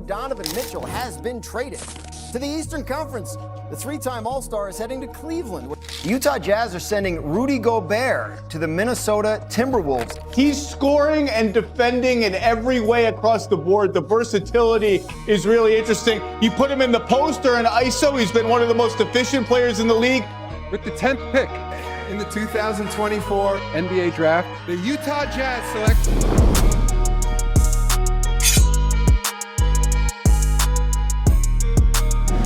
Donovan Mitchell has been traded to the Eastern Conference. The three-time All-Star is heading to Cleveland. The Utah Jazz are sending Rudy Gobert to the Minnesota Timberwolves. He's scoring and defending in every way across the board. The versatility is really interesting. You put him in the post or in ISO, he's been one of the most efficient players in the league. With the 10th pick in the 2024 NBA Draft, the Utah Jazz select...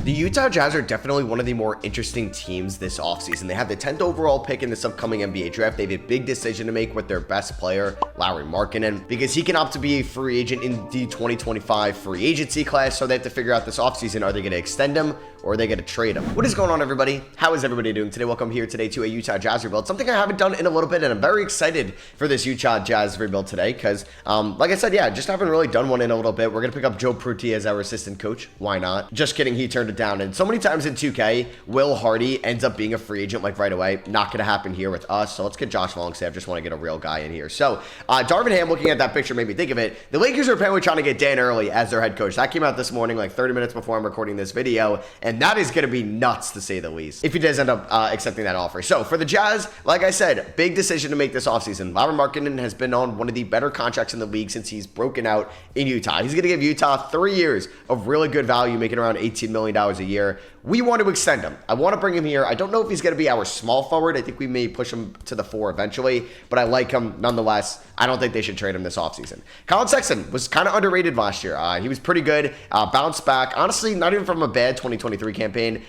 The Utah Jazz are definitely one of the more interesting teams this offseason. They have the 10th overall pick in this upcoming NBA draft. They have a big decision to make with their best player, Lauri Markkanen, because he can opt to be a free agent in the 2025 free agency class. So they have to figure out this offseason, are they going to extend him or are they going to trade him? What is going on, everybody? How is everybody doing today? Welcome here today to a Utah Jazz rebuild. Something I haven't done in a little bit, and I'm very excited for this Utah Jazz rebuild today because, like I said, yeah, just haven't really done one in a little bit. We're going to pick up Joe Prunty as our assistant coach. Why not? Just kidding. He turned it down. And so many times in 2K, Will Hardy ends up being a free agent like right away. Not going to happen here with us. So let's get Josh Longstaff. Just want to get a real guy in here. So Darvin Ham, looking at that picture, made me think of it. The Lakers are apparently trying to get Dan Early as their head coach. That came out this morning, like 30 minutes before I'm recording this video. And that is going to be nuts, to say the least, if he does end up accepting that offer. So for the Jazz, like I said, big decision to make this offseason. Lauri Markkanen has been on one of the better contracts in the league since he's broken out in Utah. He's going to give Utah 3 years of really good value, making around $18 million a year. We want to extend him. I want to bring him here. I don't know if he's going to be our small forward. I think we may push him to the 4 eventually, but I like him nonetheless. I don't think they should trade him this offseason. Colin Sexton was kind of underrated last year. He was pretty good, bounced back. Honestly, not even from a bad 2023 campaign.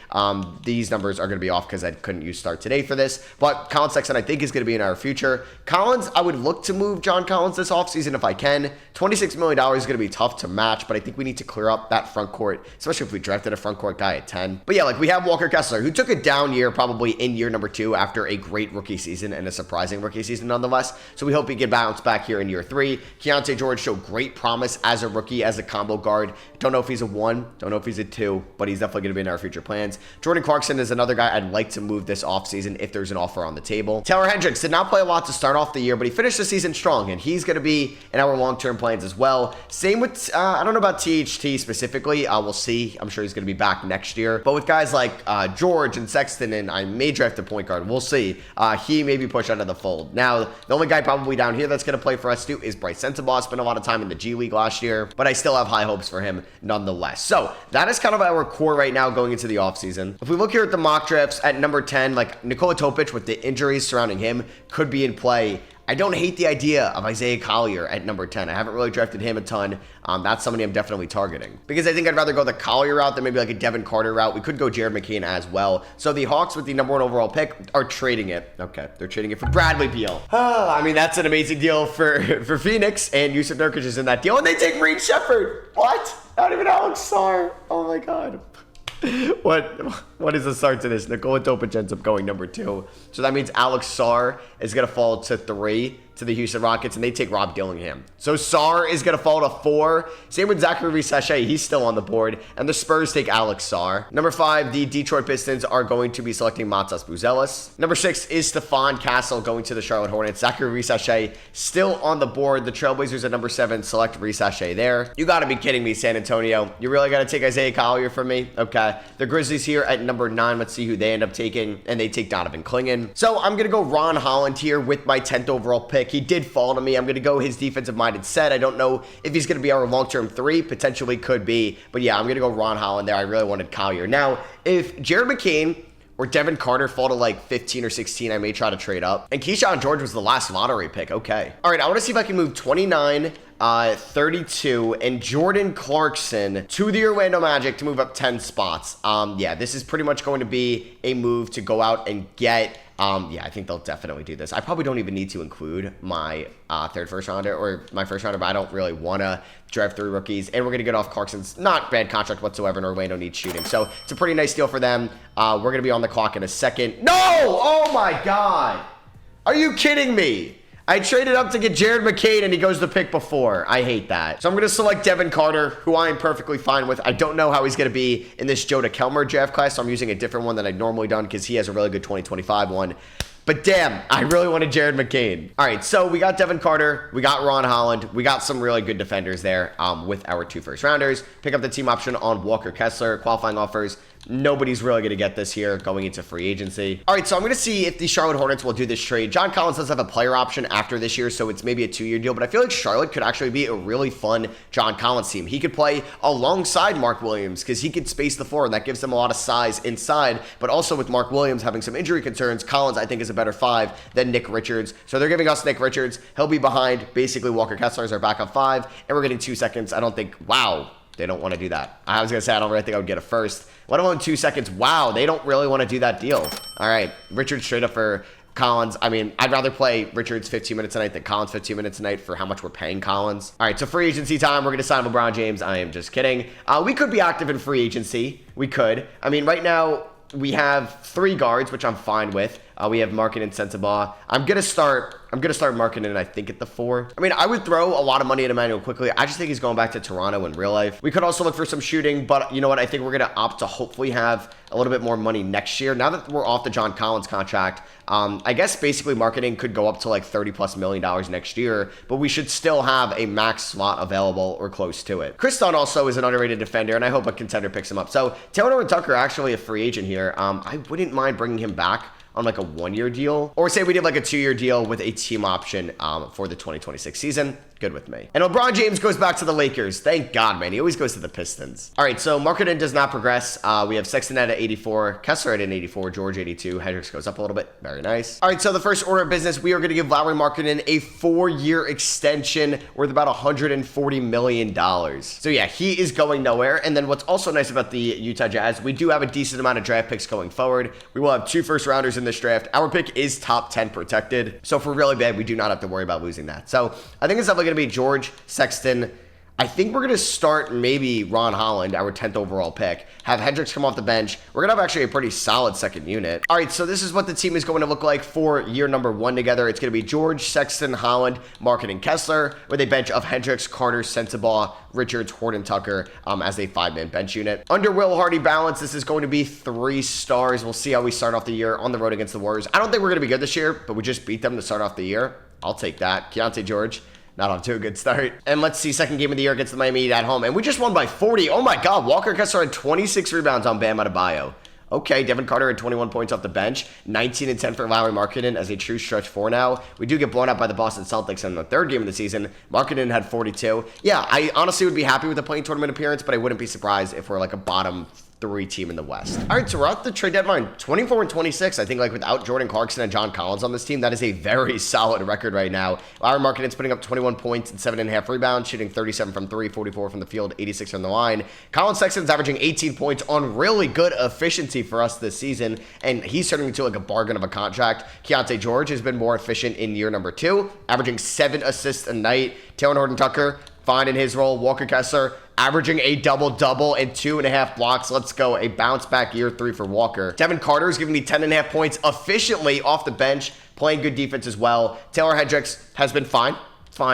These numbers are going to be off because I couldn't use start today for this, but Colin Sexton I think is going to be in our future. Collins, I would look to move John Collins this offseason if I can. $26 million is going to be tough to match, but I think we need to clear up that front court, especially if we drafted a front court guy at 10. But yeah, like we have Walker Kessler, who took a down year probably in year number 2 after a great rookie season and a surprising rookie season nonetheless. So we hope he can bounce back here in year 3. Keontae George showed great promise as a rookie, as a combo guard. Don't know if he's a 1, don't know if he's a 2, but he's definitely going to be in our future plans. Jordan Clarkson is another guy I'd like to move this offseason if there's an offer on the table. Taylor Hendricks did not play a lot to start off the year, but he finished the season strong, and he's going to be in our long-term plans as well. Same with, I don't know about THT specifically. We'll see. I'm sure he's going to be back next year. But with guys like George and Sexton, and I may draft a point guard. We'll see. He may be pushed out of the fold. Now, the only guy probably down here that's going to play for us too is Bryce Sensabaugh. Spent a lot of time in the G League last year, but I still have high hopes for him nonetheless. So that is kind of our core right now going into the offseason. If we look here at the mock drafts at number 10, like Nikola Topic with the injuries surrounding him could be in play. I don't hate the idea of Isaiah Collier at number 10. I haven't really drafted him a ton. That's somebody I'm definitely targeting because I think I'd rather go the Collier route than maybe like a Devin Carter route. We could go Jared McCain as well. So the Hawks with the number 1 overall pick are trading it. Okay, they're trading it for Bradley Beal. I mean, that's an amazing deal for Phoenix, and Yusuf Nurkic is in that deal. And they take Reed Shepherd. What? Not even Alex Sarr. Oh my God. What is the start to this? Nikola Topic ends up going number 2. So that means Alex Sarr is going to fall to 3 to the Houston Rockets, and they take Rob Dillingham. So Sarr is going to fall to 4. Same with Zachary Reese-Sachet. He's still on the board. And the Spurs take Alex Sarr. Number 5, the Detroit Pistons are going to be selecting Matas Buzelis. Number 6 is Stephon Castle going to the Charlotte Hornets. Zachary Reese-Sachet still on the board. The Trailblazers at number 7 select Reese-Sachet there. You got to be kidding me, San Antonio. You really got to take Isaiah Collier from me? Okay. The Grizzlies here at number 9. Let's see who they end up taking. And they take Donovan Clingan. So I'm going to go Ron Holland here with my 10th overall pick. He did fall to me. I'm going to go his defensive-minded set. I don't know if he's going to be our long-term 3. Potentially could be. But yeah, I'm going to go Ron Holland there. I really wanted Collier. Now, if Jared McCain or Devin Carter fall to like 15 or 16, I may try to trade up. And Keyshawn George was the last lottery pick. Okay. All right, I want to see if I can move 29, 32, and Jordan Clarkson to the Orlando Magic to move up 10 spots. Yeah, this is pretty much going to be a move to go out and get... yeah, I think they'll definitely do this. I probably don't even need to include my third first rounder or my first rounder, but I don't really want to draft 3 rookies. And we're going to get off Clarkson's not bad contract whatsoever, and Orlando needs shooting. So it's a pretty nice deal for them. We're going to be on the clock in a second. No! Oh my God! Are you kidding me? I traded up to get Jared McCain, and he goes the pick before. I hate that. So I'm going to select Devin Carter, who I am perfectly fine with. I don't know how he's going to be in this Joe DeKelmer draft class, so I'm using a different one than I'd normally done because he has a really good 2025 one. But damn, I really wanted Jared McCain. All right, so we got Devin Carter, we got Ron Holland, we got some really good defenders there with our 2 first-rounders. Pick up the team option on Walker Kessler. Qualifying offers. Nobody's really going to get this here going into free agency. All right, so I'm going to see if the Charlotte Hornets will do this trade. John Collins does have a player option after this year, so it's maybe a 2-year deal, but I feel like Charlotte could actually be a really fun John Collins team. He could play alongside Mark Williams because he could space the floor, and that gives them a lot of size inside, but also with Mark Williams having some injury concerns, Collins, I think, is a better 5 than Nick Richards. So they're giving us Nick Richards. He'll be behind basically Walker Kessler as our backup 5, and we're getting 2 seconds. I don't think, wow, they don't want to do that. I was going to say, I don't really think I would get a first. Let alone 2 seconds. Wow, they don't really want to do that deal. All right, Richards straight up for Collins. I mean, I'd rather play Richards 15 minutes a night than Collins 15 minutes a night for how much we're paying Collins. All right, so free agency time. We're going to sign LeBron James. I am just kidding. We could be active in free agency. We could. I mean, right now, we have 3 guards, which I'm fine with. We have Markkanen and Sensabaugh. I'm gonna start Markkanen, I think, at the 4. I mean, I would throw a lot of money at Emmanuel quickly. I just think he's going back to Toronto in real life. We could also look for some shooting, but you know what? I think we're gonna opt to hopefully have a little bit more money next year. Now that we're off the John Collins contract, I guess basically Markkanen could go up to like $30+ million next year, but we should still have a max slot available or close to it. Chris Dunn also is an underrated defender, and I hope a contender picks him up. So Taylor and Tucker actually a free agent here. I wouldn't mind bringing him back on like a 1-year deal, or say we did like a 2-year deal with a team option for the 2026 season. Good with me. And LeBron James goes back to the Lakers. Thank God, man. He always goes to the Pistons. All right, so Markkanen does not progress. We have Sexton at 84, Kessler at an 84, George 82, Hendricks goes up a little bit. Very nice. All right, so the first order of business, we are going to give Lauri Markkanen a 4-year extension worth about $140 million. So yeah, he is going nowhere. And then what's also nice about the Utah Jazz, we do have a decent amount of draft picks going forward. We will have 2 first-rounders in this draft. Our pick is top 10 protected. So if we're really bad, we do not have to worry about losing that. So I think it's definitely going to be George, Sexton. I think we're going to start maybe Ron Holland, our 10th overall pick, have Hendricks come off the bench. We're going to have actually a pretty solid second unit. All right, so this is what the team is going to look like for year number 1 together. It's going to be George, Sexton, Holland, Markkanen, Kessler, with a bench of Hendricks, Carter, Sensabaugh, Richards, Horton, Tucker as a 5-man bench unit. Under Will Hardy balance, this is going to be 3 stars. We'll see how we start off the year on the road against the Warriors. I don't think we're going to be good this year, but we just beat them to start off the year. I'll take that. Keontae George, not off to a good start. And let's see, second game of the year against the Miami Heat at home. And we just won by 40. Oh my God, Walker Kessler had 26 rebounds on Bam Adebayo. Okay, Devin Carter had 21 points off the bench, 19 and 10 for Lauri Markkanen as a true stretch 4 now. We do get blown out by the Boston Celtics in the 3rd game of the season. Markkanen had 42. Yeah, I honestly would be happy with the playing tournament appearance, but I wouldn't be surprised if we're like a bottom 3 team in the West. All right, so we're at the trade deadline, 24 and 26. I think like without Jordan Clarkson and John Collins on this team, that is a very solid record right now. Lauri Markkanen's putting up 21 points and 7.5 rebounds, shooting 37 from 3, 44 from the field, 86 from the line. Colin Sexton's averaging 18 points on really good efficiency for us this season, and he's turning into like a bargain of a contract. Keontae George has been more efficient in year number 2, averaging 7 assists a night. Taylor Horton Tucker, fine in his role. Walker Kessler, averaging a double-double and 2.5 blocks. Let's go. A bounce-back year 3 for Walker. Devin Carter is giving me 10.5 points efficiently off the bench, playing good defense as well. Taylor Hendricks has been fine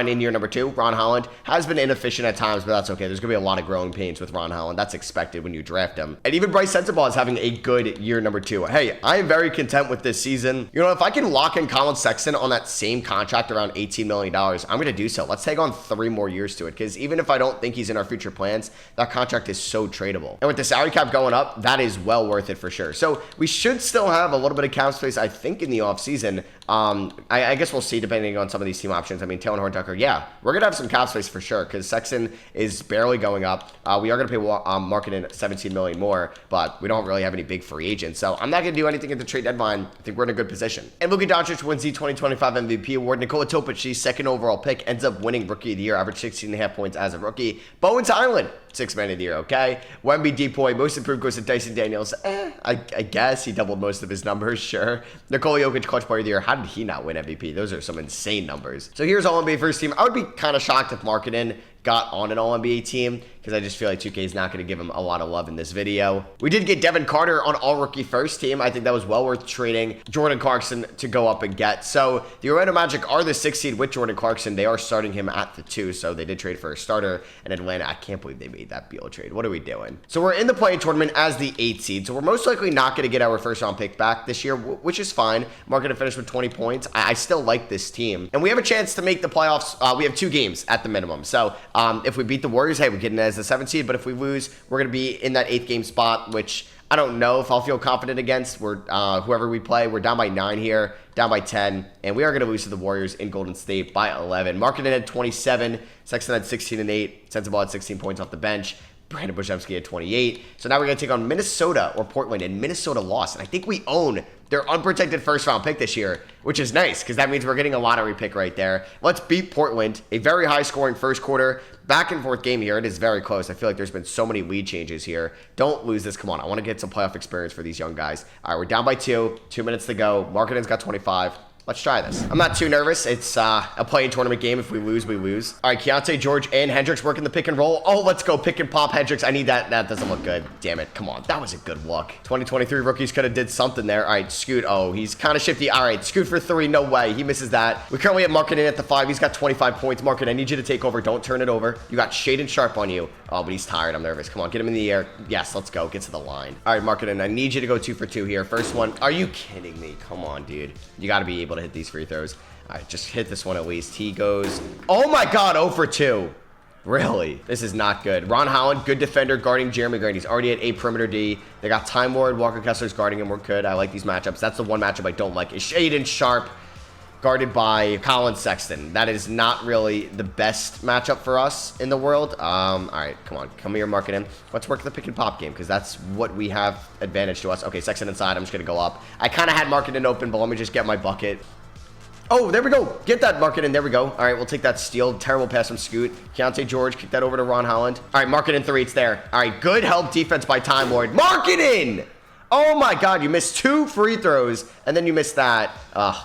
in year number 2. Ron Holland has been inefficient at times, but that's okay. There's going to be a lot of growing pains with Ron Holland. That's expected when you draft him. And even Bryce Sensabaugh is having a good year number 2. Hey, I am very content with this season. You know, if I can lock in Colin Sexton on that same contract around $18 million, I'm going to do so. Let's take on 3 more years to it, because even if I don't think he's in our future plans, that contract is so tradable. And with the salary cap going up, that is well worth it for sure. So we should still have a little bit of cap space, I think, in the offseason. I guess we'll see depending on some of these team options. I mean, Taylor Horton Tucker, yeah, we're going to have some cap space for sure because Sexton is barely going up. We are going to pay Markkanen $17 million more, but we don't really have any big free agents. So I'm not going to do anything at the trade deadline. I think we're in a good position. And Luka Doncic wins the 2025 MVP award. Nikola Topic, the 2nd overall pick, ends up winning Rookie of the Year, averaged 16.5 points as a rookie. Bones Highland, 6th man of the year, okay? Wemby Depoy, most improved goes to Dyson Daniels. I guess he doubled most of his numbers, sure. Nikola Jokic, clutch player of the year. How did he not win MVP? Those are some insane numbers. So here's all NBA first team. I would be kind of shocked if Markkanen got on an All-NBA team, because I just feel like 2K is not going to give him a lot of love in this video. We did get Devin Carter on All-Rookie First Team. I think that was well worth trading Jordan Clarkson to go up and get. So the Orlando Magic are the 6th seed with Jordan Clarkson. They are starting him at the 2, so they did trade for a starter. And Atlanta, I can't believe they made that Beal trade. What are we doing? So we're in the play-in tournament as the 8th seed, so we're most likely not going to get our first-round pick back this year, which is fine. Market to finish with 20 points. I still like this team. And we have a chance to make the playoffs. We have 2 games at the minimum. So if we beat the Warriors, hey, we get in as the 7th seed. But if we lose, we're going to be in that 8th game spot, which I don't know if I'll feel confident against. We're whoever we play. We're down by 9 here, down by 10. And we are going to lose to the Warriors in Golden State by 11. Markkanen had 27. Sexton had 16 and 8. Sensabaugh had 16 points off the bench. Brandon Bojemski had 28. So now we're going to take on Minnesota or Portland, and Minnesota lost. And I think we own their unprotected first-round pick this year, which is nice because that means we're getting a lottery pick right there. Let's beat Portland. A very high-scoring first quarter. Back and forth game here. It is very close. I feel like there's been so many lead changes here. Don't lose this. Come on. I want to get some playoff experience for these young guys. All right, we're down by 2. 2 minutes to go. Markkanen's got 25. Let's try this. I'm not too nervous. It's a play-in tournament game. If we lose, we lose. All right, Keontae, George, and Hendricks working the pick and roll. Oh, let's go pick and pop Hendricks. I need that. That doesn't look good. Damn it. Come on. That was a good look. 2023 rookies could have did something there. All right, Scoot. Oh, he's kind of shifty. All right, Scoot for 3. No way. He misses that. We currently have Markkanen at the 5. He's got 25 points. Markkanen, I need you to take over. Don't turn it over. You got Shaedon Sharpe on you. Oh, but he's tired. I'm nervous. Come on, get him in the air. Yes, let's go. Get to the line. All right, Markkanen, I need you to go 2 for 2 here. First one. Are you kidding me? Come on, dude. You got to be able to hit these free throws. All right, just hit this one at least. He goes, oh my God, 0 for 2. Really? This is not good. Ron Holland, good defender, guarding Jeremy Grant. He's already at 8 perimeter D. They got Time Lord. Walker Kessler's guarding him. We're good. I like these matchups. That's the one matchup I don't like. Is Shaedon Sharpe guarded by Colin Sexton. That is not really the best matchup for us in the world. All right, come on. Come here, Markkanen. Let's work the pick and pop game because that's what we have advantage to us. Okay, Sexton inside. I'm just going to go up. I kind of had Markkanen open, but let me just get my bucket. Oh, there we go. Get that Markkanen. There we go. All right, we'll take that steal. Terrible pass from Scoot. Keontae George, kick that over to Ron Holland. All right, Markkanen 3. It's there. All right, good help defense by Time Lord. Markkanen! Oh my God, you missed 2 free throws, and then you missed that.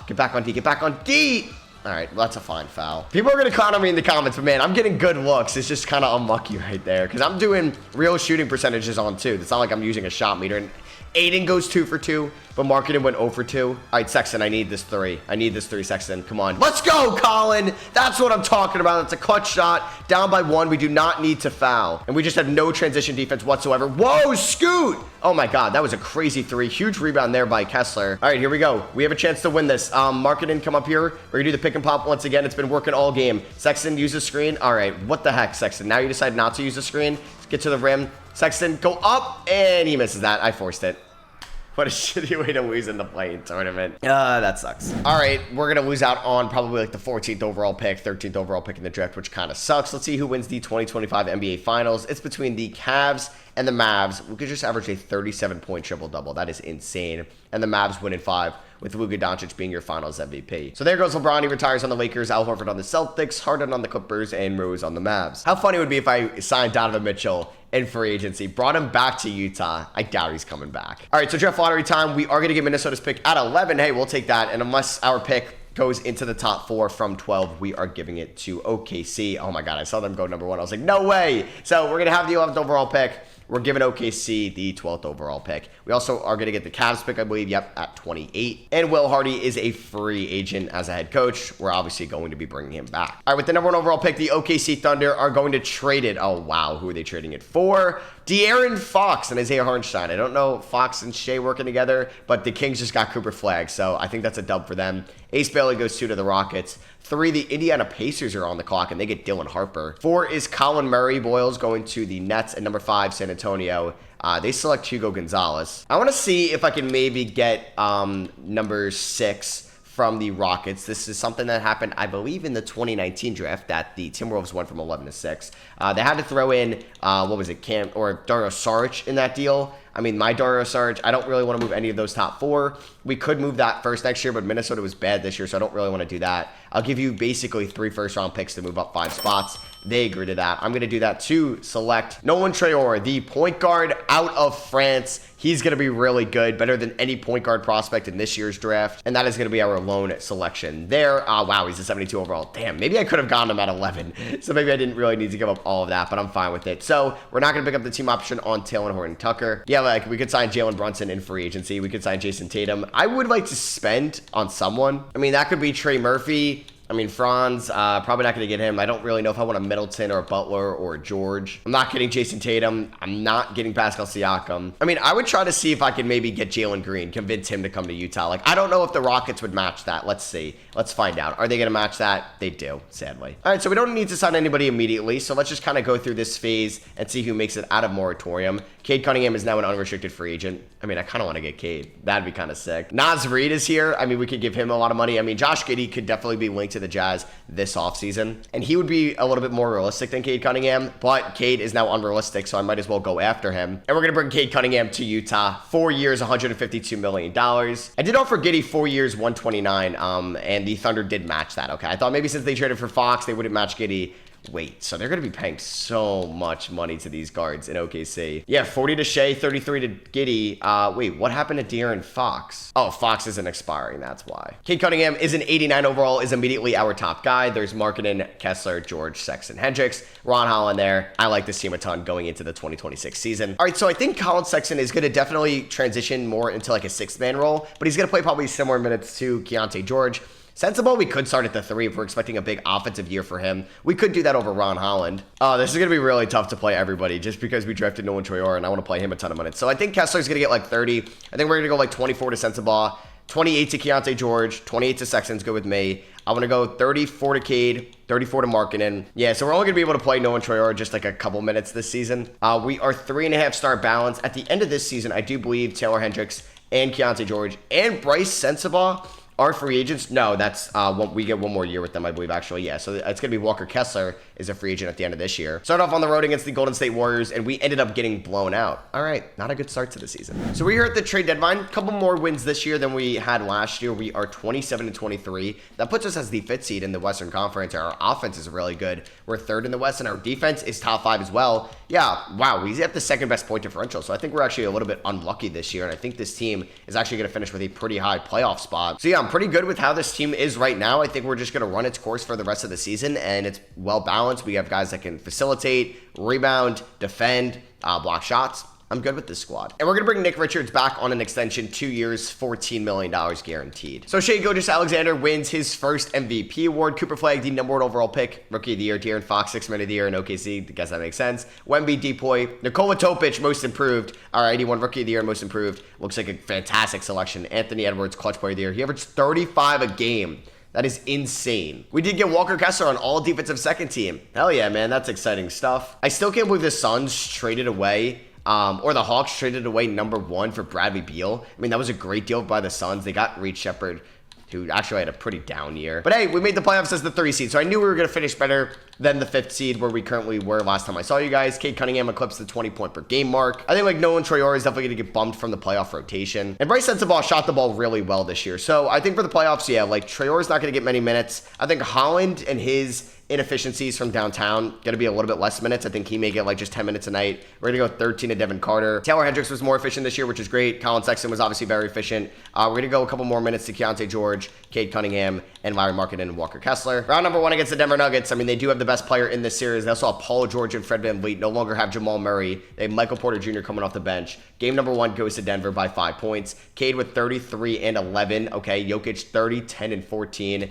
Get back on D. Get back on D. All right, well, that's a fine foul. People are going to clown on me in the comments, but man, I'm getting good looks. It's just kind of unlucky right there because I'm doing real shooting percentages on 2. It's not like I'm using a shot meter. And Aiden goes 2 for 2, but Markkanen went 0 for 2. All right, Sexton, I need this 3. I need this 3, Sexton. Come on. Let's go, Colin. That's what I'm talking about. It's a clutch shot. Down by 1. We do not need to foul. And we just have no transition defense whatsoever. Whoa, Scoot. Oh, my God. That was a crazy 3. Huge rebound there by Kessler. All right, here we go. We have a chance to win this. Markkanen, come up here. We're going to do the pick and pop once again. It's been working all game. Sexton, use the screen. All right, what the heck, Sexton? Now you decide not to use the screen. Let's get to the rim. Sexton, go up, and he misses that. I forced it. What a shitty way to lose in the play-in tournament. That sucks. All right, we're going to lose out on probably like the 14th overall pick, 13th overall pick in the draft, which kind of sucks. Let's see who wins the 2025 NBA Finals. It's between the Cavs and the Mavs. We could just average a 37-point triple-double. That is insane. And the Mavs win in 5, with Luka Doncic being your Finals MVP. So there goes LeBron. He retires on the Lakers, Al Horford on the Celtics, Harden on the Clippers, and Rose on the Mavs. How funny it would be if I signed Donovan Mitchell in free agency, brought him back to Utah. I doubt he's coming back. All right, so draft lottery time. We are going to get Minnesota's pick at 11. Hey, we'll take that. And unless our pick goes into the top 4 from 12, we are giving it to OKC. Oh my God, I saw them go number 1. I was like, no way. So we're going to have the 11th overall pick. We're giving OKC the 12th overall pick. We also are going to get the Cavs pick, I believe, yep, at 28. And Will Hardy is a free agent as a head coach. We're obviously going to be bringing him back. All right, with the number 1 overall pick, the OKC Thunder are going to trade it. Oh, wow. Who are they trading it for? De'Aaron Fox and Isaiah Hartenstein. I don't know Fox and Shea working together, but the Kings just got Cooper Flagg, so I think that's a dub for them. Ace Bailey goes 2 to the Rockets. 3, the Indiana Pacers are on the clock, and they get Dylan Harper. 4 is Colin Murray. Boyles going to the Nets. And number 5, San Antonio. They select Hugo Gonzalez. I want to see if I can maybe get number 6 from the Rockets. This is something that happened, I believe, in the 2019 draft that the Timberwolves went from 11 to 6. They had to throw in, what was it, Cam or Dario Saric in that deal. I mean, my Dario Saric, I don't really want to move any of those top 4. We could move that first next year, but Minnesota was bad this year, so I don't really want to do that. I'll give you basically 3 first-round picks to move up 5 spots. They agree to that. I'm going to do that to select Nolan Traore, the point guard out of France. He's going to be really good, better than any point guard prospect in this year's draft. And that is going to be our lone selection there. Wow, he's a 72 overall. Damn, maybe I could have gotten him at 11. So maybe I didn't really need to give up all of that, but I'm fine with it. So we're not going to pick up the team option on Taylor Horton-Tucker. Yeah, like we could sign Jalen Brunson in free agency. We could sign Jason Tatum. I would like to spend on someone. I mean, that could be Trey Murphy. I mean, Franz, probably not going to get him. I don't really know if I want a Middleton or a Butler or a George. I'm not getting Jason Tatum. I'm not getting Pascal Siakam. I mean, I would try to see if I can maybe get Jalen Green, convince him to come to Utah. Like, I don't know if the Rockets would match that. Let's see. Let's find out. Are they going to match that? They do, sadly. All right, so we don't need to sign anybody immediately. So let's just kind of go through this phase and see who makes it out of moratorium. Cade Cunningham is now an unrestricted free agent. I mean, I kind of want to get Cade. That'd be kind of sick. Naz Reid is here. I mean, we could give him a lot of money. I mean, Josh Giddey could definitely be linked to the Jazz this offseason. And he would be a little bit more realistic than Cade Cunningham. But Cade is now unrealistic, so I might as well go after him. And we're going to bring Cade Cunningham to Utah. 4 years, $152 million. I did offer Giddey 4 years, $129. And the Thunder did match that, okay? I thought maybe since they traded for Fox, they wouldn't match Giddey. Wait, so they're going to be paying so much money to these guards in OKC. Yeah, 40 to Shea, 33 to Giddey. Wait, what happened to De'Aaron Fox? Oh, Fox isn't expiring, that's why. Cade Cunningham is an 89 overall, is immediately our top guy. There's Markkanen, Kessler, George, Sexton, Hendricks, Ron Holland there. I like this team a ton going into the 2026 season. All right, so I think Colin Sexton is going to definitely transition more into like a sixth-man role, but he's going to play probably similar minutes to Keontae George. Sensible, we could start at the 3 if we're expecting a big offensive year for him. We could do that over Ron Holland. This is going to be really tough to play everybody just because we drafted Nolan Traore and I want to play him a ton of minutes. So I think Kessler's going to get like 30. I think we're going to go like 24 to Sensabaugh, 28 to Keontae George, 28 to Sexton's good with me. I want to go 34 to Cade, 34 to Markkanen. Yeah, so we're only going to be able to play Nolan Traore just like a couple minutes this season. We are 3.5 star balance. At the end of this season, I do believe Taylor Hendricks and Keontae George and Bryce Sensabaugh are free agents. No, that's we get one more year with them, I believe, actually. Yeah, so it's going to be Walker Kessler is a free agent at the end of this year. Start off on the road against the Golden State Warriors, and we ended up getting blown out. All right, not a good start to the season. So we're here at the trade deadline. A couple more wins this year than we had last year. We are 27-23. That puts us as the 5th seed in the Western Conference. Our offense is really good. We're 3rd in the West, and our defense is top 5 as well. Yeah, wow, we have the 2nd best point differential, so I think we're actually a little bit unlucky this year, and I think this team is actually going to finish with a pretty high playoff spot. So yeah, I'm pretty good with how this team is right now. I think we're just going to run its course for the rest of the season, and it's well balanced. We have guys that can facilitate, rebound, defend, block shots. I'm good with this squad. And we're going to bring Nick Richards back on an extension, 2 years, $14 million guaranteed. So Shai Gilgeous-Alexander wins his first MVP award. Cooper Flagg, the #1 overall pick, Rookie of the Year. De'Aaron Fox, 6th Man of the Year in OKC. I guess that makes sense. Wemby, Depoy. Nikola Topic, Most Improved. All right, he won Rookie of the Year, Most Improved. Looks like a fantastic selection. Anthony Edwards, Clutch Player of the Year. He averaged 35 a game. That is insane. We did get Walker Kessler on all defensive second team. Hell yeah, man. That's exciting stuff. I still can't believe the Suns traded away or the Hawks traded away #1 for Bradley Beal. I mean, that was a great deal by the Suns. They got Reed Shepherd, who actually had a pretty down year. But hey, we made the playoffs as the 3 seed, so I knew we were going to finish better than the 5th seed where we currently were last time I saw you guys. Cade Cunningham eclipsed the 20-point per game mark. I think like Nolan Traore is definitely going to get bumped from the playoff rotation. And Bryce Sensabaugh shot the ball really well this year. So I think for the playoffs, yeah, like Traore's not going to get many minutes. I think Holland and his inefficiencies from downtown going to be a little bit less minutes. I think he may get like just 10 minutes a night. We're going to go 13 to Devin Carter. Taylor Hendricks was more efficient this year, which is great. Colin Sexton was obviously very efficient. We're going to go a couple more minutes to Keontae George, Cade Cunningham, and Larry Markkanen and Walker Kessler. Round #1 against the Denver Nuggets. I mean, they do have the best player in this series. They also have Paul George and Fred VanVleet. No longer have Jamal Murray. They have Michael Porter Jr. coming off the bench. Game #1 goes to Denver by 5 points. Cade with 33 and 11. Okay, Jokic 30, 10, and 14.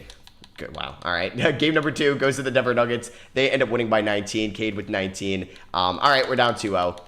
Good. Wow. All right. Game #2 goes to the Denver Nuggets. They end up winning by 19. Cade with 19. All right, we're down 2-0.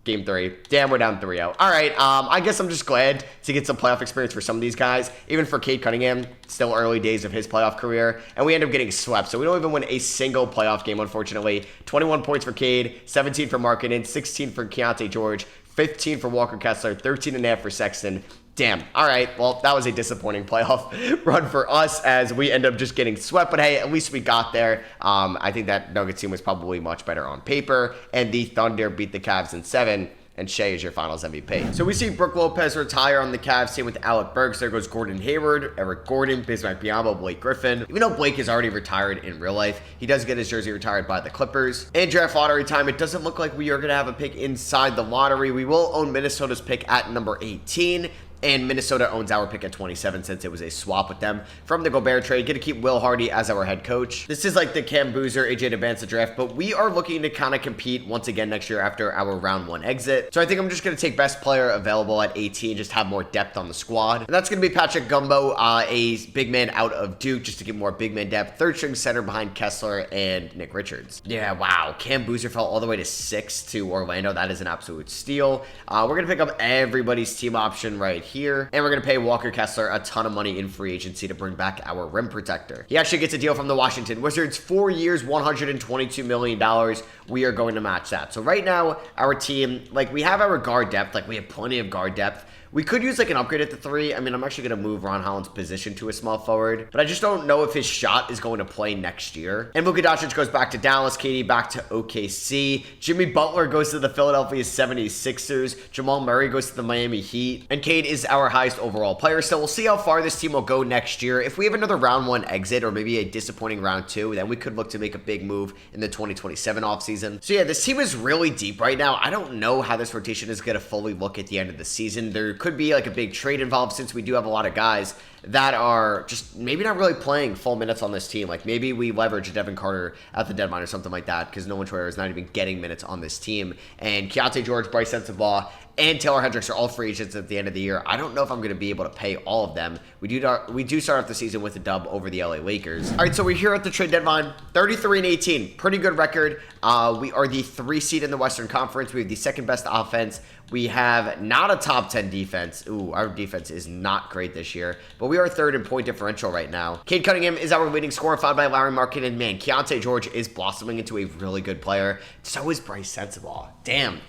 Game 3. Damn, we're down 3-0. All right, I guess I'm just glad to get some playoff experience for some of these guys. Even for Cade Cunningham, still early days of his playoff career. And we end up getting swept, so we don't even win a single playoff game, unfortunately. 21 points for Cade, 17 for Markkanen, 16 for Keontae George, 15 for Walker Kessler, 13.5 for Sexton. Damn. All right. Well, that was a disappointing playoff run for us as we end up just getting swept. But hey, at least we got there. I think that Nuggets team was probably much better on paper. And the Thunder beat the Cavs in 7. and Shea is your finals MVP. So we see Brook Lopez retire on the Cavs, same with Alec Burks. There goes Gordon Hayward, Eric Gordon, Bismack Biyombo, Blake Griffin. Even though Blake is already retired in real life, he does get his jersey retired by the Clippers. And draft lottery time, it doesn't look like we are going to have a pick inside the lottery. We will own Minnesota's pick at number 18. And Minnesota owns our pick at 27 since it was a swap with them from the Gobert trade. Get to keep Will Hardy as our head coach. This is like the Cam Boozer, AJ Dembele draft, but we are looking to kind of compete once again next year after our round 1 exit. So I think I'm just going to take best player available at 18, just have more depth on the squad. And that's going to be Patrick Gumbo, a big man out of Duke, just to get more big man depth. Third string center behind Kessler and Nick Richards. Yeah, wow. Cam Boozer fell all the way to 6 to Orlando. That is an absolute steal. We're going to pick up everybody's team option right here. And we're going to pay Walker Kessler a ton of money in free agency to bring back our rim protector. He actually gets a deal from the Washington Wizards, 4 years, $122 million. We are going to match that. So right now, our team, like, we have our guard depth. Like, we have plenty of guard depth. We could use like an upgrade at the 3. I mean, I'm actually going to move Ron Holland's position to a small forward, but I just don't know if his shot is going to play next year. And Luka Doncic goes back to Dallas, KD back to OKC, Jimmy Butler goes to the Philadelphia 76ers, Jamal Murray goes to the Miami Heat, and Cade is our highest overall player. So we'll see how far this team will go next year. If we have another round 1 exit or maybe a disappointing round 2, then we could look to make a big move in the 2027 offseason. So yeah, this team is really deep right now. I don't know how this rotation is going to fully look at the end of the season. There could be like a big trade involved since we do have a lot of guys that are just maybe not really playing full minutes on this team. Like maybe we leverage Devin Carter at the deadline or something like that because Nolan Troyer is not even getting minutes on this team. And Keontae George, Bryce Sensabaugh, and Taylor Hendricks are all free agents at the end of the year. I don't know if I'm going to be able to pay all of them. We do start off the season with a dub over the LA Lakers. All right, so we're here at the trade deadline, 33-18, pretty good record. We are the 3 seed in the Western Conference. We have the second best offense. We have not a top 10 defense. Ooh, our defense is not great this year, but we are 3rd in point differential right now. Cade Cunningham is our leading scorer, followed by Lauri Markkanen. Man, Keontae George is blossoming into a really good player. So is Bryce Sensabaugh. Damn.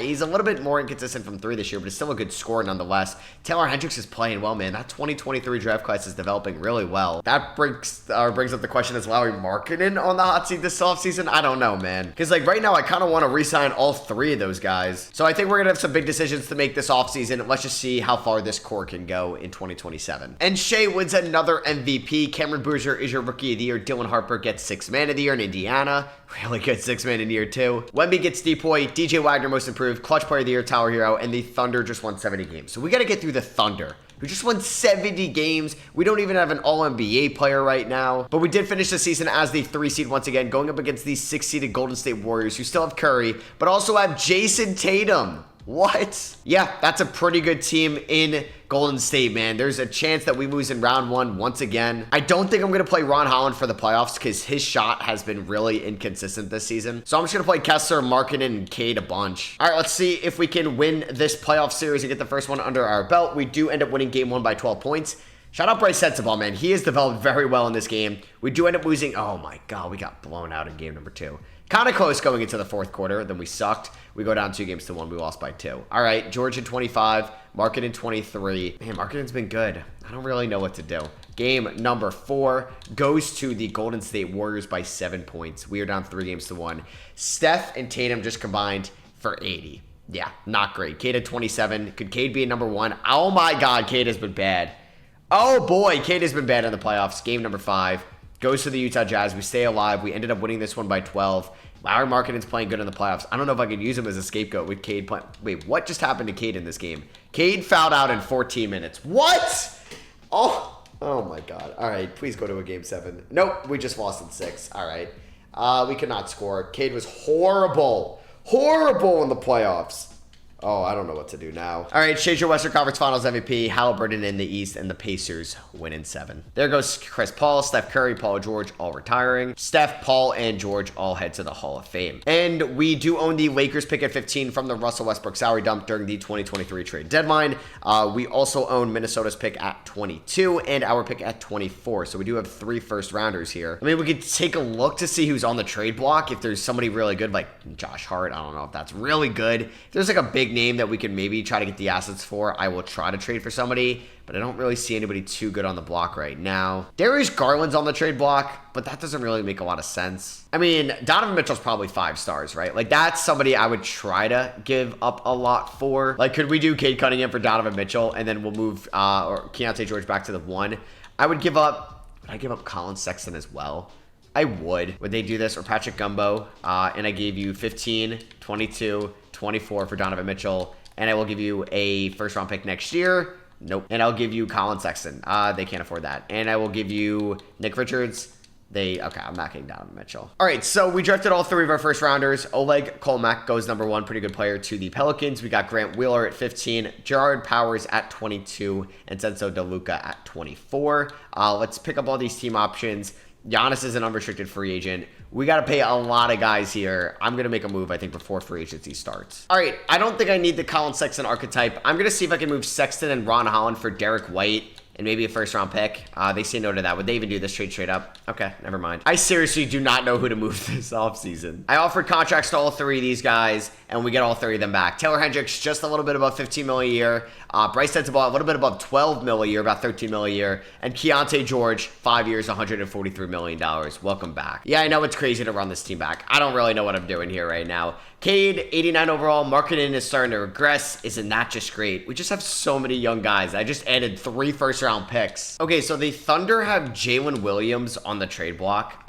He's a little bit more inconsistent from 3 this year, but it's still a good scorer nonetheless. Taylor Hendricks is playing well, man. That 2023 draft class is developing really well. That brings up the question, is Lauri Markkanen on the hot seat this offseason? I don't know, man. Because like right now, I kind of want to re-sign all 3 of those guys. So I think we're going to have some big decisions to make this offseason. Let's just see how far this core can go in 2027. And Shea wins another MVP. Cameron Boozer is your rookie of the year. Dylan Harper gets 6th man of the year in Indiana. Really good 6th man in year 2. Wemby gets Depoy. DJ Wagner most improved. Clutch player of the year, Tower Hero. And the Thunder just won 70 games. So we got to get through the Thunder, who just won 70 games. We don't even have an all-NBA player right now. But we did finish the season as the 3 seed once again, going up against the 6-seeded Golden State Warriors, who still have Curry, but also have Jason Tatum. What? Yeah, that's a pretty good team in Golden State, man. There's a chance that we lose in round 1 once again. I don't think I'm going to play Ron Holland for the playoffs because his shot has been really inconsistent this season. So I'm just going to play Kessler, Markkanen, and Cade a bunch. All right, let's see if we can win this playoff series and get the first one under our belt. We do end up winning game 1 by 12 points. Shout out Bryce Sensabaugh, man. He has developed very well in this game. We do end up losing. Oh my God, we got blown out in game number 2. Kind of close going into the 4th quarter. Then we sucked. We go down 2-1. We lost by 2. All right, George in 25, Markkanen 23. Man, Markkanen's been good. I don't really know what to do. Game number 4 goes to the Golden State Warriors by 7 points. We are down 3-1. Steph and Tatum just combined for 80. Yeah, not great. Cade at 27. Could Cade be a number 1? Oh my God, Cade has been bad. Oh boy, Cade has been bad in the playoffs. Game number 5 goes to the Utah Jazz. We stay alive. We ended up winning this one by 12. Lauri Markkanen's playing good in the playoffs. I don't know if I could use him as a scapegoat with Cade playing. Wait, what just happened to Cade in this game? Cade fouled out in 14 minutes. What? Oh my God. All right, please go to a game 7. Nope, we just lost in 6. All right. We could not score. Cade was horrible. Horrible in the playoffs. Oh, I don't know what to do now. All right, Shay's your Western Conference Finals MVP. Halliburton in the East, and the Pacers win in 7. There goes Chris Paul, Steph Curry, Paul George all retiring. Steph, Paul, and George all head to the Hall of Fame. And we do own the Lakers pick at 15 from the Russell Westbrook salary dump during the 2023 trade deadline. We also own Minnesota's pick at 22 and our pick at 24. So we do have 3 first-rounders here. I mean, we could take a look to see who's on the trade block. If there's somebody really good, like Josh Hart, I don't know if that's really good. If there's like a big name that we could maybe try to get the assets for, I will try to trade for somebody, but I don't really see anybody too good on the block right now. Darius Garland's on the trade block, but that doesn't really make a lot of sense. I mean, Donovan Mitchell's probably 5 stars, right? Like, that's somebody I would try to give up a lot for. Like, could we do Cade Cunningham for Donovan Mitchell, and then we'll move or Keontae George back to the 1? I would give up, Colin Sexton as well? I would. Would they do this? Or Patrick Gumbo, and I gave you 15, 22, 24 for Donovan Mitchell, and I will give you a first-round pick next year. Nope. And I'll give you Colin Sexton. They can't afford that. And I will give you Nick Richards. Okay, I'm not getting Donovan Mitchell. All right, so we drafted all 3 of our first rounders. Oleg Kolmak goes number 1, pretty good player, to the Pelicans. We got Grant Wheeler at 15, Gerard Powers at 22, and Senso DeLuca at 24. Let's pick up all these team options. Giannis is an unrestricted free agent. We got to pay a lot of guys here. I'm going to make a move, I think, before free agency starts. All right, I don't think I need the Colin Sexton archetype. I'm going to see if I can move Sexton and Ron Holland for Derek White and maybe a first-round pick. They say no to that. Would they even do this trade straight up? Okay, never mind. I seriously do not know who to move this offseason. I offered contracts to all 3 of these guys, and we get all 3 of them back. Taylor Hendricks, just a little bit above $15 million a year. Bryce Sensabaugh, a little bit above $12 million a year, about $13 million a year. And Keontae George, 5 years, $143 million. Welcome back. Yeah, I know it's crazy to run this team back. I don't really know what I'm doing here right now. Cade, 89 overall. Markkanen is starting to regress. Isn't that just great? We just have so many young guys. I just added 3 first-round picks. Okay, so the Thunder have Jalen Williams on the trade block.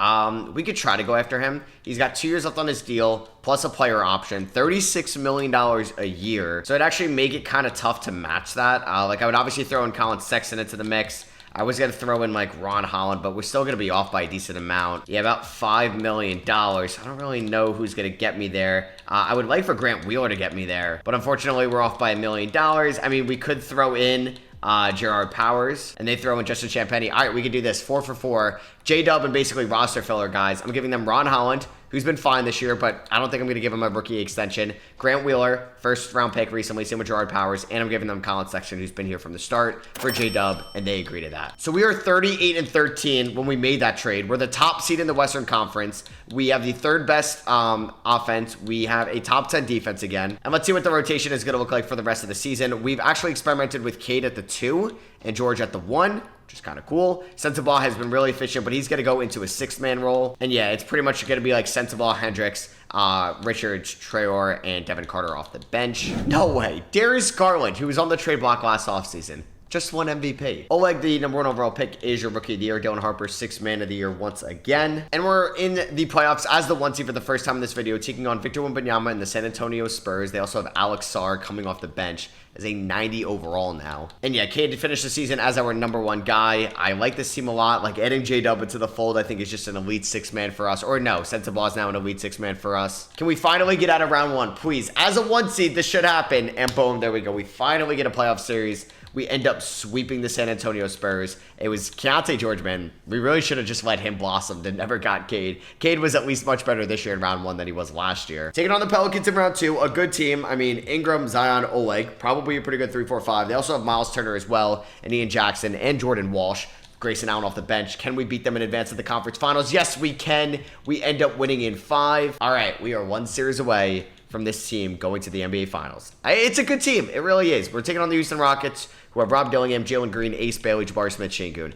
We could try to go after him. He's got 2 years left on his deal, plus a player option, $36 million a year. So it'd actually make it kind of tough to match that. Like, I would obviously throw in Colin Sexton into the mix. I was going to throw in, like, Ron Holland, but we're still going to be off by a decent amount. Yeah, about $5 million. I don't really know who's going to get me there. I would like for Grant Wheeler to get me there, but unfortunately, we're off by $1 million. I mean, we could throw in Gerard Powers, and they throw in Justin Champagnie. All right, we could do this. 4 for 4. J-Dub and basically roster filler guys. I'm giving them Ron Holland, who's been fine this year, but I don't think I'm going to give him a rookie extension. Grant Wheeler, first round pick recently, same with Gerard Powers, and I'm giving them Colin Sexton, who's been here from the start, for J-Dub, and they agree to that. So we are 38-13 when we made that trade. We're the top seed in the Western Conference. We have the 3rd best offense. We have a top 10 defense again. And let's see what the rotation is going to look like for the rest of the season. We've actually experimented with Cade at the 2 and George at the 1, which is kind of cool. Sensabaugh has been really efficient, but he's going to go into a 6-man role. And yeah, it's pretty much going to be like Sensabaugh, Hendricks, Richards, Traore, and Devin Carter off the bench. No way. Darius Garland, who was on the trade block last offseason, just won MVP. Oleg, the number 1 overall pick, is your rookie of the year. Dylan Harper, 6th man of the year once again. And we're in the playoffs as the 1 seed for the first time in this video, taking on Victor Wembanyama and the San Antonio Spurs. They also have Alex Sarr coming off the bench as a 90 overall now. And yeah, Cade to finish the season as our number 1 guy. I like this team a lot. Like, adding J-Dub into the fold, I think, is just an elite 6-man for us. Or no, Sensabaugh is now an elite 6-man for us. Can we finally get out of round 1, please? As a 1 seed, this should happen. And boom, there we go. We finally get a playoff series. We end up sweeping the San Antonio Spurs. It was Keontae George, man. We really should have just let him blossom and never got Cade. Cade was at least much better this year in round 1 than he was last year. Taking on the Pelicans in round 2, a good team. I mean, Ingram, Zion, Oleg, probably a pretty good 3-4-5. They also have Miles Turner as well, and Ian Jackson, and Jordan Walsh. Grayson Allen off the bench. Can we beat them in advance of the conference finals? Yes, we can. We end up winning in 5. All right, we are 1 series away from this team going to the NBA Finals. It's a good team. It really is. We're taking on the Houston Rockets, who have Rob Dillingham, Jalen Green, Ace Bailey, Jabari Smith, Şengün.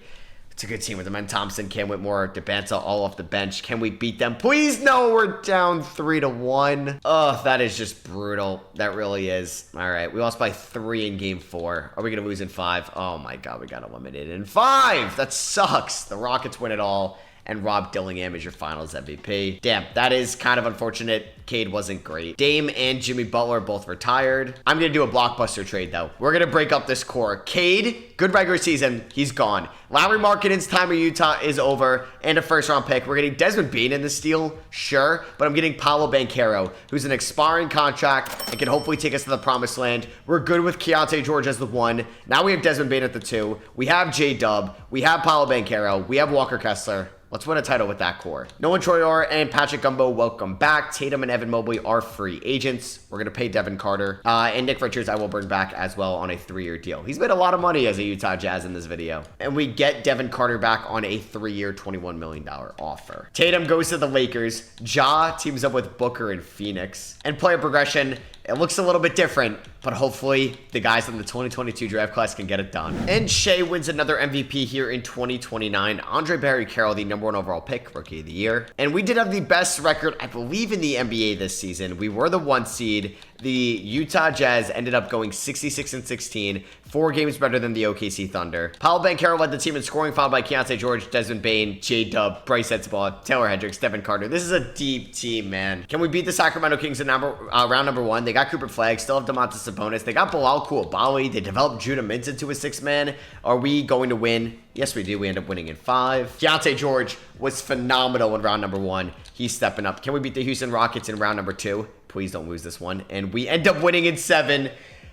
It's a good team with Amen Thompson, Cam Whitmore, DeBanza all off the bench. Can we beat them? Please, no, we're down 3-1. Oh, that is just brutal. That really is. All right, we lost by 3 in game 4. Are we going to lose in 5? Oh my God, we got eliminated in 5. That sucks. The Rockets win it all, and Rob Dillingham is your finals MVP. Damn, that is kind of unfortunate. Cade wasn't great. Dame and Jimmy Butler both retired. I'm going to do a blockbuster trade, though. We're going to break up this core. Cade, good regular season. He's gone. Lauri Markkanen's time in Utah is over, and a first-round pick. We're getting Desmond Bane in this deal, sure, but I'm getting Paolo Banchero, who's an expiring contract and can hopefully take us to the promised land. We're good with Keontae George as the 1. Now we have Desmond Bane at the 2. We have J-Dub. We have Paolo Banchero. We have Walker Kessler. Let's win a title with that core. Nolan Traore and Patrick Gumbo, welcome back. Tatum and Evan Mobley are free agents. We're going to pay Devin Carter. And Nick Richards, I will bring back as well on a 3-year deal. He's made a lot of money as a Utah Jazz in this video. And we get Devin Carter back on a 3-year, $21 million offer. Tatum goes to the Lakers. Ja teams up with Booker in Phoenix. And player progression, It looks a little bit different, but hopefully the guys in the 2022 draft class can get it done. And Shea wins another MVP here in 2029. Andre Barry Carroll, the #1 overall pick, Rookie of the Year. And we did have the best record, I believe, in the NBA this season. We were the 1 seed. The Utah Jazz ended up going 66-16, 4 games better than the OKC Thunder. Paolo Banchero led the team in scoring, followed by Keontae George, Desmond Bane, J-Dub, Bryce Etzeball, Taylor Hendricks, Devin Carter. This is a deep team, man. Can we beat the Sacramento Kings in round number 1? They got Cooper Flagg, still have Domantas Sabonis. They got Bilal Coulibaly. They developed Judah Mintz into a 6-man. Are we going to win? Yes, we do. We end up winning in 5. Keontae George was phenomenal in round number 1. He's stepping up. Can we beat the Houston Rockets in round number 2? Please don't lose this one. And we end up winning in 7.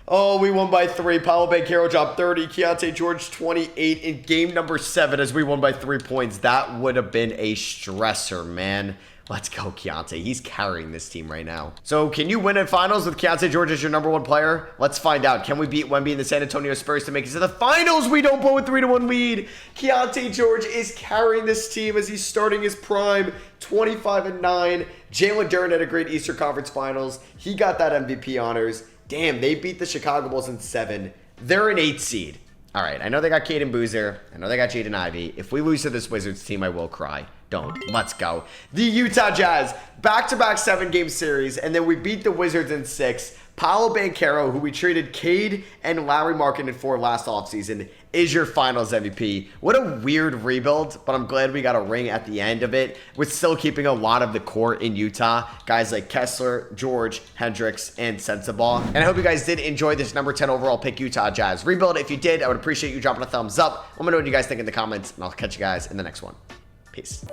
Oh, we won by 3. Paolo Banchero dropped 30. Keontae George 28 in game number 7 as we won by 3 points. That would have been a stressor, man. Let's go, Keontae. He's carrying this team right now. So can you win in finals with Keontae George as your #1 player? Let's find out. Can we beat Wemby and the San Antonio Spurs to make it to the finals? We don't blow a 3-1 lead. Keontae George is carrying this team as he's starting his prime. 25-9. Jalen Duren had a great Eastern Conference Finals. He got that MVP honors. Damn, they beat the Chicago Bulls in 7. They're an 8 seed. All right, I know they got Caden Boozer. I know they got Jaden Ivey. If we lose to this Wizards team, I will cry. Don't. Let's go. The Utah Jazz, back-to-back 7-game series, and then we beat the Wizards in 6. Paolo Banchero, who we traded Cade and Lauri Markkanen for last offseason, is your finals MVP. What a weird rebuild, but I'm glad we got a ring at the end of it. We're still keeping a lot of the core in Utah. Guys like Kessler, George, Hendricks, and Sensabaugh. And I hope you guys did enjoy this number 10 overall pick Utah Jazz rebuild. If you did, I would appreciate you dropping a thumbs up. Let me know what you guys think in the comments, and I'll catch you guys in the next one. Peace.